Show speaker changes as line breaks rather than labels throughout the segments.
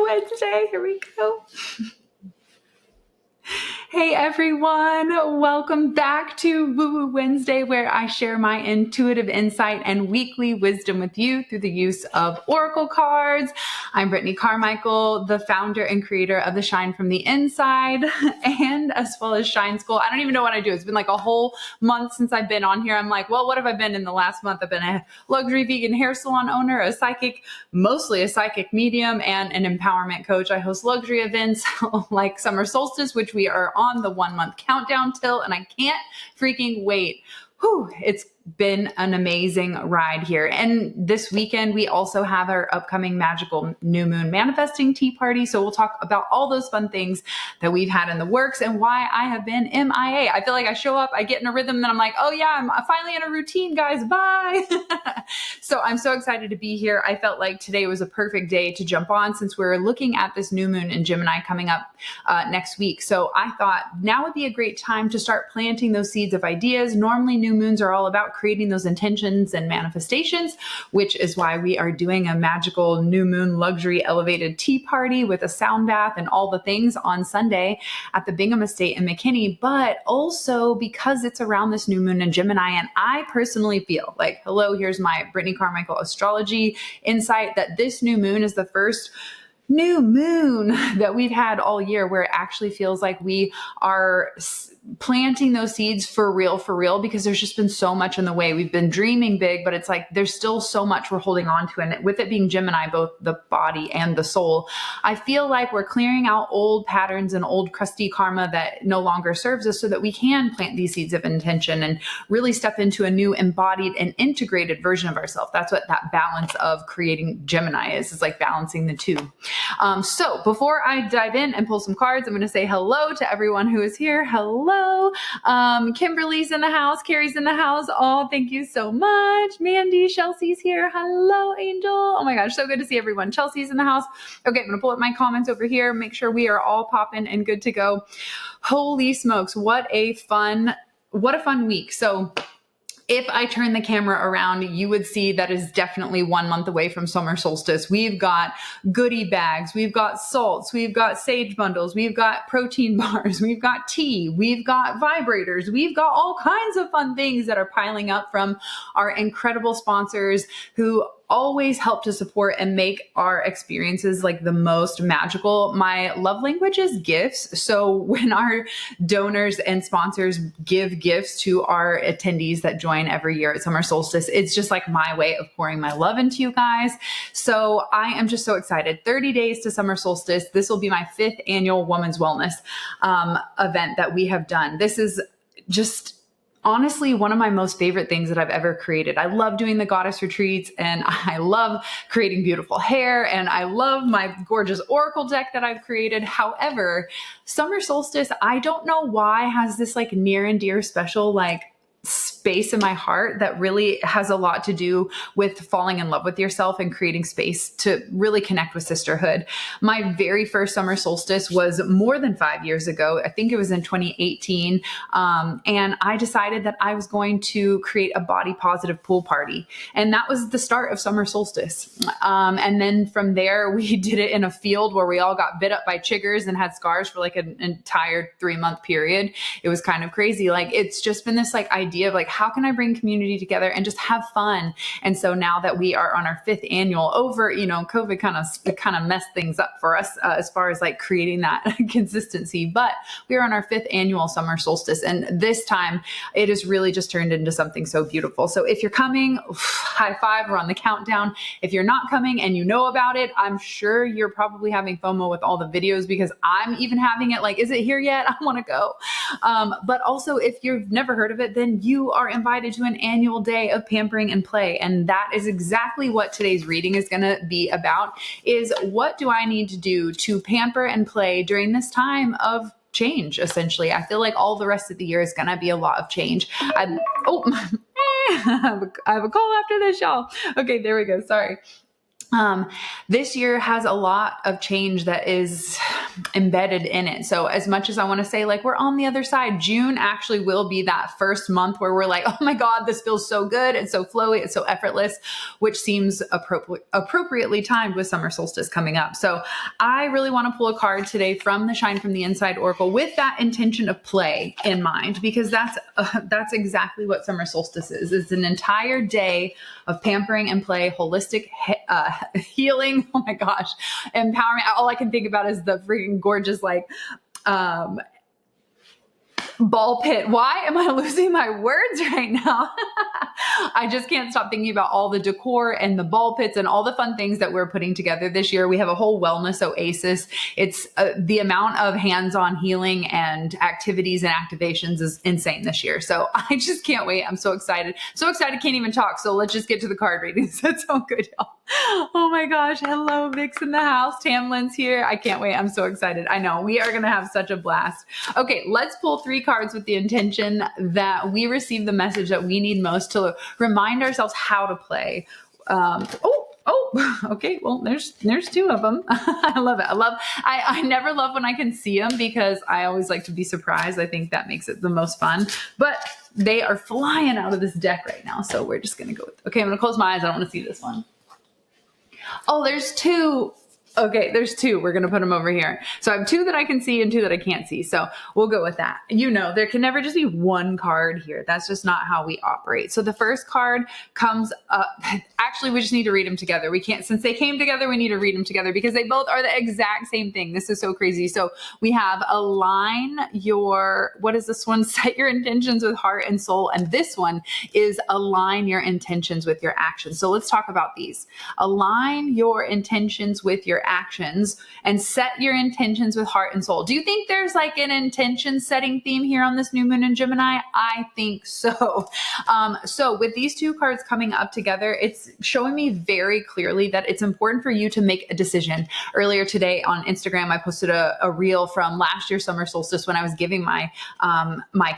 Wednesday. Here we go. Hey everyone, welcome back to Woo Woo Wednesday, where I share my intuitive insight and weekly wisdom with you through the use of oracle cards. I'm Brittney Carmichael, the founder and creator of the Shine from the Inside, and as well as Shine School. I don't even know what I do. It's been like a whole month since I've been on here. I'm like, well, what have I been in the last month? I've been a luxury vegan hair salon owner, a psychic, mostly a psychic medium, and an empowerment coach. I host luxury events like Summer Solstice, which we are on the 1 month countdown till, and I can't freaking wait. Whew, it's been an amazing ride here. And this weekend, we also have our upcoming magical new moon manifesting tea party. So we'll talk about all those fun things that we've had in the works and why I have been MIA. I feel like I show up, I get in a rhythm, then I'm like, oh yeah, I'm finally in a routine, guys, bye. So I'm so excited to be here. I felt like today was a perfect day to jump on since we're looking at this new moon in Gemini coming up next week. So I thought now would be a great time to start planting those seeds of ideas. Normally new moons are all about creating those intentions and manifestations, which is why we are doing a magical new moon luxury elevated tea party with a sound bath and all the things on Sunday at the Bingham Estate in McKinney, but also because it's around this new moon in Gemini. And I personally feel like, hello, here's my Brittney Carmichael astrology insight, that this new moon is the first new moon that we've had all year where it actually feels like we are planting those seeds for real, because there's just been so much in the way. We've been dreaming big, but it's like there's still so much we're holding on to. And with it being Gemini, both the body and the soul, I feel like we're clearing out old patterns and old crusty karma that no longer serves us so that we can plant these seeds of intention and really step into a new embodied and integrated version of ourselves. That's what that balance of creating Gemini is. It's like balancing the two. So before I dive in and pull some cards, I'm going to say hello to everyone who is here. Hello. Kimberly's in the house. Carrie's in the house. Oh, thank you so much. Mandy, Chelsea's here. Hello, Angel. Oh my gosh, so good to see everyone. Chelsea's in the house. Okay, I'm going to pull up my comments over here. Make sure we are all popping and good to go. Holy smokes. What a fun week. So if I turn the camera around, you would see that is definitely 1 month away from summer solstice. We've got goodie bags, we've got salts, we've got sage bundles, we've got protein bars, we've got tea, we've got vibrators, we've got all kinds of fun things that are piling up from our incredible sponsors who always help to support and make our experiences like the most magical. My love language is gifts. So when our donors and sponsors give gifts to our attendees that join every year at summer solstice, it's just like my way of pouring my love into you guys. So I am just so excited. 30 days to summer solstice. This will be my 5th annual Women's Wellness event that we have done. This is just honestly one of my most favorite things that I've ever created. I love doing the goddess retreats and I love creating beautiful hair and I love my gorgeous oracle deck that I've created. However, summer solstice, I don't know why, has this like near and dear special like space in my heart that really has a lot to do with falling in love with yourself and creating space to really connect with sisterhood. My very first summer solstice was more than 5 years ago. I think it was in 2018. And I decided that I was going to create a body positive pool party. And that was the start of summer solstice. And then from there, we did it in a field where we all got bit up by chiggers and had scars for like an entire 3-month period. It was kind of crazy. Like, it's just been this like idea of like, how can I bring community together and just have fun? And so now that we are on our 5th annual, over, COVID kind of messed things up for us as far as like creating that consistency, but we are on our 5th annual summer solstice. And this time it has really just turned into something so beautiful. So if you're coming, high five, we're on the countdown. If you're not coming and you know about it, I'm sure you're probably having FOMO with all the videos because I'm even having it like, is it here yet? I want to go. But also if you've never heard of it, then you are invited to an annual day of pampering and play. And that is exactly what today's reading is going to be about, is what do I need to do to pamper and play during this time of change, essentially. I feel like all the rest of the year is going to be a lot of change. I have a call after this, y'all. Okay, there we go. Sorry. This year has a lot of change that is embedded in it. So as much as I want to say like we're on the other side, June actually will be that first month where we're like, oh my God, this feels so good. It's so flowy. It's so effortless, which seems appropriately timed with summer solstice coming up. So I really want to pull a card today from the Shine from the Inside Oracle with that intention of play in mind, because that's exactly what summer solstice is. It's an entire day of pampering and play, holistic healing. Oh my gosh, empowerment. All I can think about is the freaking gorgeous ball pit. Why am I losing my words right now? I just can't stop thinking about all the decor and the ball pits and all the fun things that we're putting together this year. We have a whole wellness oasis. It's the amount of hands-on healing and activities and activations is insane this year. So I just can't wait. I'm so excited. So excited, can't even talk. So let's just get to the card readings. That's so good, y'all. Oh my gosh. Hello, Vix in the house. Tamlin's here. I can't wait. I'm so excited. I know we are going to have such a blast. Okay, let's pull 3 cards with the intention that we receive the message that we need most to remind ourselves how to play. Okay. Well, there's 2 of them. I love it. I never love when I can see them because I always like to be surprised. I think that makes it the most fun, but they are flying out of this deck right now. So we're just going to go with, okay, I'm going to close my eyes. I don't want to see this one. Oh, there's 2. Okay, there's 2. We're going to put them over here. So I have 2 that I can see and 2 that I can't see. So we'll go with that. You know, there can never just be one card here. That's just not how we operate. So the first card comes up. Actually, we just need to read them together. We can't, since they came together, we need to read them together because they both are the exact same thing. This is so crazy. So we have align your, what is this one? Set your intentions with heart and soul. And this one is align your intentions with your actions. So let's talk about these. Align your intentions with your actions and set your intentions with heart and soul. Do you think there's like an intention setting theme here on this new moon in Gemini? I think so. So with these 2 cards coming up together, it's showing me very clearly that it's important for you to make a decision. Earlier today on Instagram, I posted a reel from last year's summer solstice when I was giving my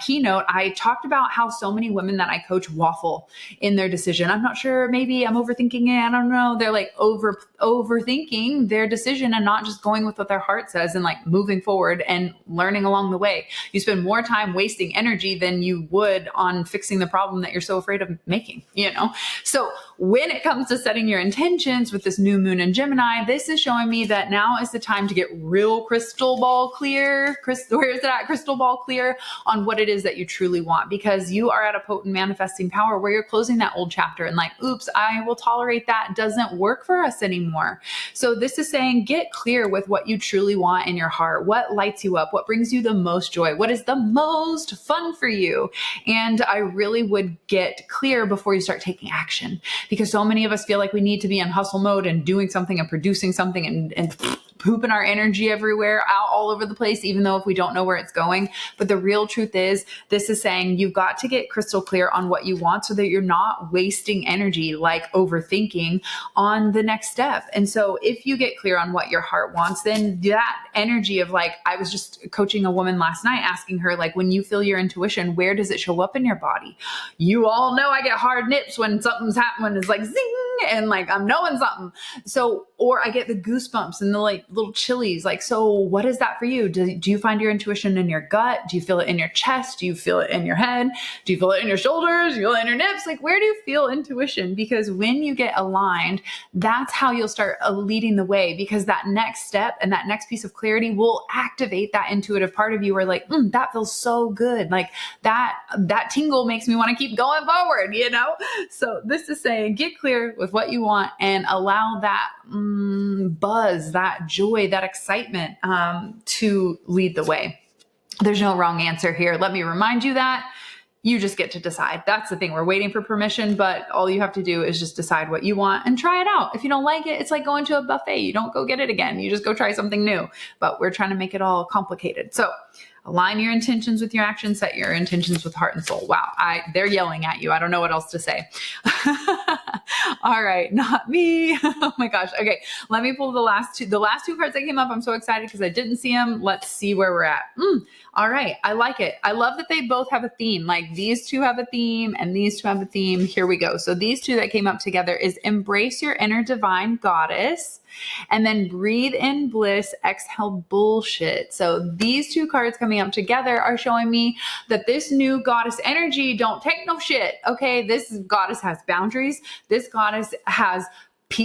keynote. I talked about how so many women that I coach waffle in their decision. I'm not sure, maybe I'm overthinking it. I don't know. They're like overthinking their decision and not just going with what their heart says and like moving forward and learning along the way. You spend more time wasting energy than you would on fixing the problem that you're so afraid of making, you know? So when it comes to setting your intentions with this new moon in Gemini, this is showing me that now is the time to get real crystal ball clear. Where is it at? Crystal ball clear on what it is that you truly want, because you are at a potent manifesting power where you're closing that old chapter and like, oops, I will tolerate that. It doesn't work for us anymore. So this is saying, get clear with what you truly want in your heart. What lights you up? What brings you the most joy? What is the most fun for you? And I really would get clear before you start taking action, because so many of us feel like we need to be in hustle mode and doing something and producing something and pooping our energy everywhere, out all over the place, even though if we don't know where it's going. But the real truth is, this is saying you've got to get crystal clear on what you want so that you're not wasting energy, like overthinking on the next step. And so if you get clear on what your heart wants, then that energy of like, I was just coaching a woman last night, asking her, like, when you feel your intuition, where does it show up in your body? You all know I get hard nips when something's happening. It's like zing, and like I'm knowing something. So, or I get the goosebumps and the like little chillies. Like, so what is that for you? Do you find your intuition in your gut? Do you feel it in your chest? Do you feel it in your head? Do you feel it in your shoulders? Do you feel it in your nips? Like, where do you feel intuition? Because when you get aligned, that's how you'll start leading the way, because that next step and that next piece of clarity will activate that intuitive part of you where like, that feels so good. Like that tingle makes me want to keep going forward, you know? So this is saying, get clear with what you want and allow that buzz, that joy, that excitement to lead the way. There's no wrong answer here. Let me remind you that you just get to decide. That's the thing. We're waiting for permission, but all you have to do is just decide what you want and try it out. If you don't like it, it's like going to a buffet. You don't go get it again. You just go try something new, but we're trying to make it all complicated. So align your intentions with your actions, set your intentions with heart and soul. Wow. They're yelling at you. I don't know what else to say. All right. Not me. Oh my gosh. Okay. Let me pull the last two cards that came up. I'm so excited because I didn't see them. Let's see where we're at. All right. I like it. I love that they both have a theme. Like these two have a theme and these two have a theme. Here we go. So these two that came up together is embrace your inner divine goddess And then breathe in bliss, exhale bullshit. So these two cards coming up together are showing me that this new goddess energy don't take no shit. Okay, this goddess has boundaries. This goddess has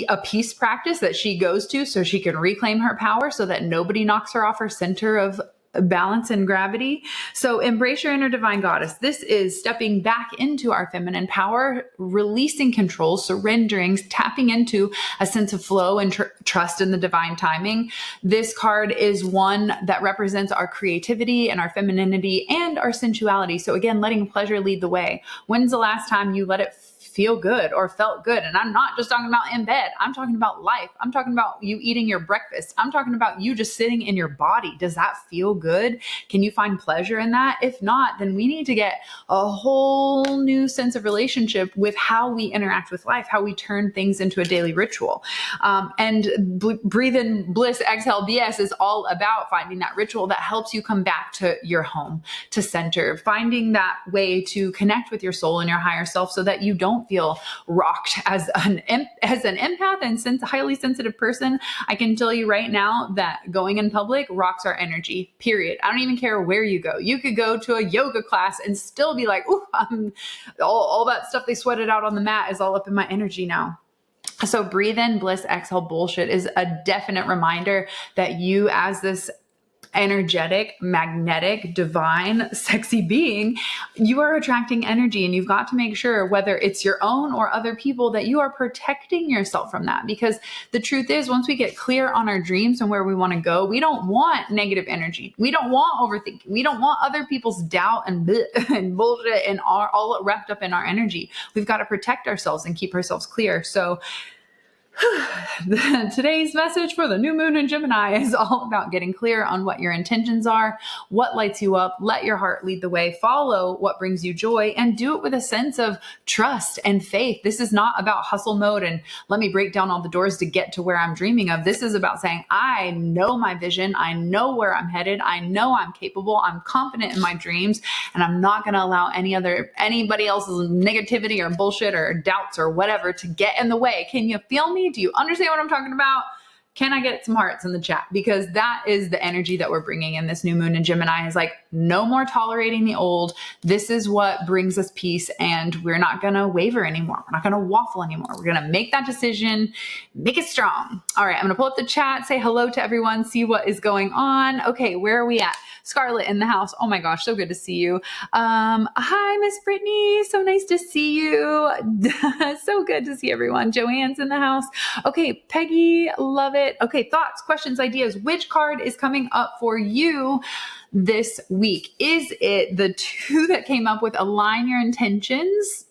a peace practice that she goes to so she can reclaim her power so that nobody knocks her off her center of balance and gravity. So embrace your inner divine goddess. This is stepping back into our feminine power, releasing control, surrendering, tapping into a sense of flow and trust in the divine timing. This card is one that represents our creativity and our femininity and our sensuality. So again, letting pleasure lead the way. When's the last time you let it feel good or felt good? And I'm not just talking about in bed. I'm talking about life. I'm talking about you eating your breakfast. I'm talking about you just sitting in your body. Does that feel good? Can you find pleasure in that? If not, then we need to get a whole new sense of relationship with how we interact with life, how we turn things into a daily ritual. And breathe in bliss, exhale BS is all about finding that ritual that helps you come back to your home, to center, finding that way to connect with your soul and your higher self so that you don't feel rocked as an empath and highly sensitive person. I can tell you right now that going in public rocks our energy, period. I don't even care where you go. You could go to a yoga class and still be like, ooh, all that stuff they sweated out on the mat is all up in my energy now. So breathe in bliss, exhale bullshit is a definite reminder that you, as this energetic, magnetic, divine, sexy being, you are attracting energy, and you've got to make sure, whether it's your own or other people, that you are protecting yourself from that. Because the truth is, once we get clear on our dreams and where we want to go, we don't want negative energy. We don't want overthinking. We don't want other people's doubt and bullshit and all wrapped up in our energy. We've got to protect ourselves and keep ourselves clear. So today's message for the new moon in Gemini is all about getting clear on what your intentions are, what lights you up, let your heart lead the way, follow what brings you joy, and do it with a sense of trust and faith. This is not about hustle mode and let me break down all the doors to get to where I'm dreaming of. This is about saying, I know my vision. I know where I'm headed. I know I'm capable. I'm confident in my dreams, and I'm not going to allow anybody else's negativity or bullshit or doubts or whatever to get in the way. Can you feel me? Do you understand what I'm talking about? Can I get some hearts in the chat? Because that is the energy that we're bringing in this new moon in Gemini, is like, no more tolerating the old. This is what brings us peace, and we're not going to waver anymore. We're not going to waffle anymore. We're going to make that decision, make it strong. All right, I'm going to pull up the chat, say hello to everyone, see what is going on. Okay, where are we at? Scarlett in the house. Oh my gosh, so good to see you. Hi, Miss Brittney. So nice to see you. So good to see everyone. Joanne's in the house. Okay, Peggy, love it. Okay, thoughts, questions, ideas. Which card is coming up for you this week? Is it the two that came up with align your intentions?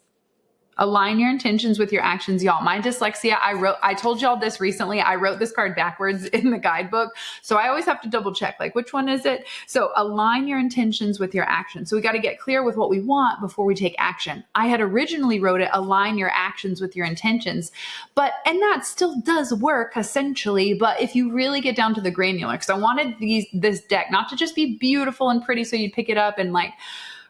Align your intentions with your actions, y'all. My dyslexia, I told y'all this recently. I wrote this card backwards in the guidebook. So I always have to double check, like, which one is it? So align your intentions with your actions. So we got to get clear with what we want before we take action. I had originally wrote it, align your actions with your intentions, and that still does work essentially. But if you really get down to the granular, because I wanted this deck not to just be beautiful and pretty so you'd pick it up and like,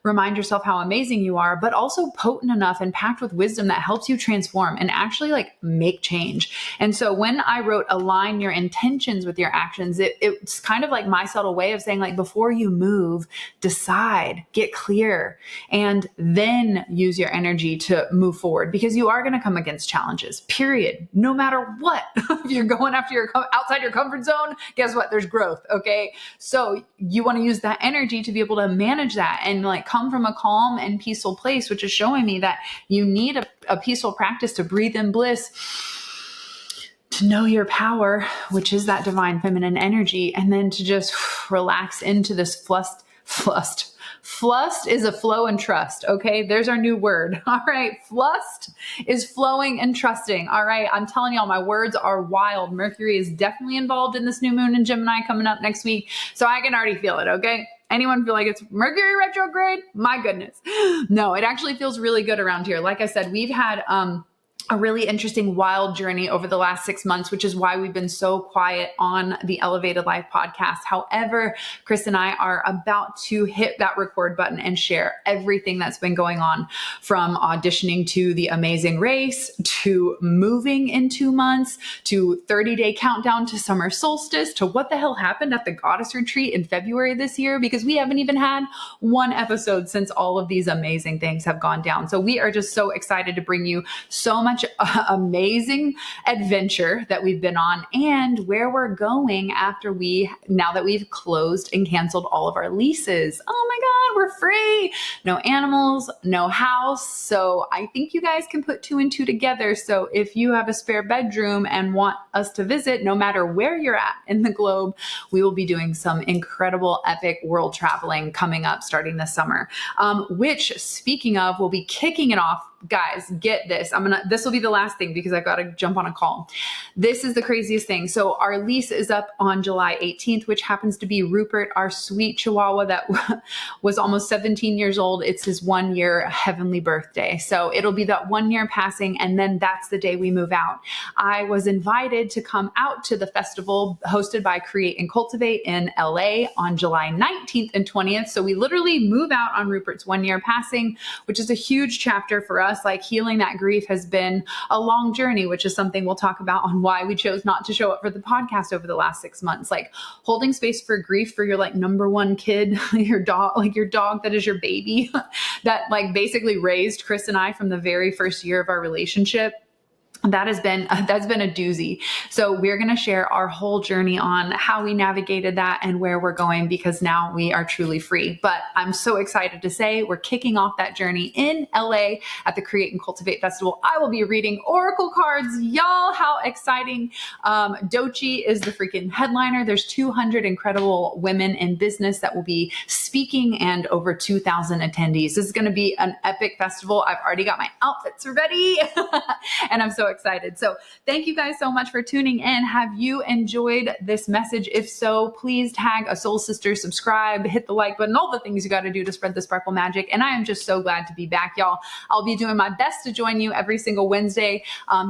remind yourself how amazing you are, but also potent enough and packed with wisdom that helps you transform and actually like make change. And so when I wrote align your intentions with your actions, it's kind of like my subtle way of saying, like, before you move, decide, get clear, and then use your energy to move forward, because you are going to come against challenges, period. No matter what. If you're going after outside your comfort zone, guess what? There's growth. Okay. So you want to use that energy to be able to manage that and like come from a calm and peaceful place, which is showing me that you need a peaceful practice to breathe in bliss, to know your power, which is that divine feminine energy, and then to just relax into this Flust is a flow and trust. Okay. There's our new word. All right. Flust is flowing and trusting. All right. I'm telling y'all, my words are wild. Mercury is definitely involved in this new moon in Gemini coming up next week. So I can already feel it. Okay. Anyone feel like it's Mercury retrograde? My goodness. No, it actually feels really good around here. Like I said, we've had, a really interesting, wild journey over the last 6 months, which is why we've been so quiet on the Elevated Life podcast. However, Chris and I are about to hit that record button and share everything that's been going on, from auditioning to The Amazing Race, to moving in 2 months, to 30-day countdown to summer solstice, to what the hell happened at the Goddess Retreat in February this year, because we haven't even had one episode since all of these amazing things have gone down. So we are just so excited to bring you so much amazing adventure that we've been on, and where we're going now that we've closed and canceled all of our leases. Oh my God, we're free. No animals, no house. So I think you guys can put 2 and 2 together. So if you have a spare bedroom and want us to visit, no matter where you're at in the globe, we will be doing some incredible, epic world traveling coming up starting this summer. Which, speaking of, we'll be kicking it off. Guys, get this. This will be the last thing because I got to jump on a call. This is the craziest thing. So our lease is up on July 18th, which happens to be Rupert, our sweet Chihuahua that was almost 17 years old. It's his 1-year heavenly birthday. So it'll be that 1 year passing. And then that's the day we move out. I was invited to come out to the festival hosted by Create and Cultivate in LA on July 19th and 20th. So we literally move out on Rupert's 1 year passing, which is a huge chapter for us. Like, healing that grief has been a long journey, which is something we'll talk about on why we chose not to show up for the podcast over the last 6 months. Like, holding space for grief for your number one kid, your dog that is your baby, that basically raised Chris and I from the very first year of our relationship. That's been a doozy. So we're going to share our whole journey on how we navigated that and where we're going, because now we are truly free. But I'm so excited to say we're kicking off that journey in LA at the Create and Cultivate Festival. I will be reading oracle cards. Y'all, how exciting. Dochi is the freaking headliner. There's 200 incredible women in business that will be speaking and over 2,000 attendees. This is going to be an epic festival. I've already got my outfits ready and I'm so excited. So thank you guys so much for tuning in. Have you enjoyed this message? If so, please tag a soul sister, subscribe, hit the like button, all the things you got to do to spread the sparkle magic. And I am just so glad to be back, y'all. I'll be doing my best to join you every single Wednesday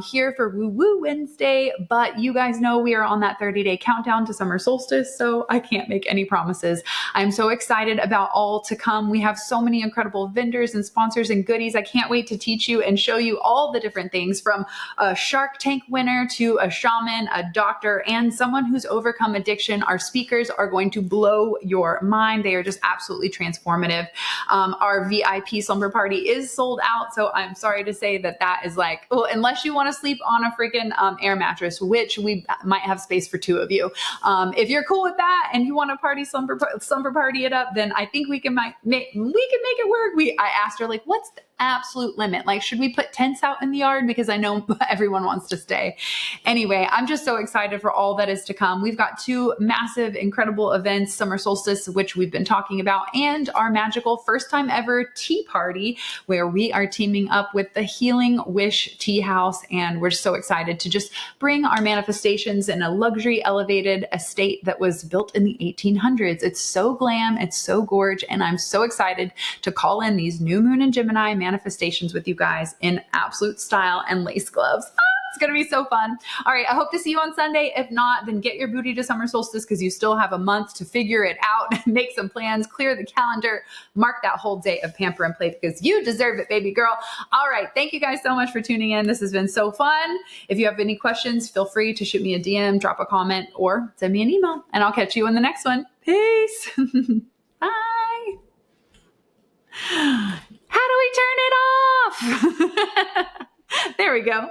here for Woo Woo Wednesday. But you guys know we are on that 30-day countdown to summer solstice, so I can't make any promises. I'm so excited about all to come. We have so many incredible vendors and sponsors and goodies. I can't wait to teach you and show you all the different things, from a Shark Tank winner to a shaman, a doctor, and someone who's overcome addiction. Our speakers are going to blow your mind. They are just absolutely transformative. Our VIP slumber party is sold out, so I'm sorry to say that is unless you want to sleep on a freaking air mattress, which we might have space for 2 of you. If you're cool with that and you want to slumber party it up, then I think we can make it work. I asked her, what's the absolute limit? Should we put tents out in the yard? Because I know everyone wants to stay. Anyway, I'm just so excited for all that is to come. We've got 2 massive, incredible events, Summer Solstice, which we've been talking about, and our magical first time ever tea party, where we are teaming up with the Healing Wish Tea House. And we're so excited to just bring our manifestations in a luxury elevated estate that was built in the 1800s. It's so glam, it's so gorge, and I'm so excited to call in these new moon and Gemini manifestations with you guys in absolute style and lace gloves. It's going to be so fun. All right. I hope to see you on Sunday. If not, then get your booty to summer solstice, because you still have a month to figure it out, make some plans, clear the calendar, mark that whole day of pamper and play, because you deserve it, baby girl. All right. Thank you guys so much for tuning in. This has been so fun. If you have any questions, feel free to shoot me a DM, drop a comment, or send me an email, and I'll catch you in the next one. Peace. Bye. How do we turn it off? There we go.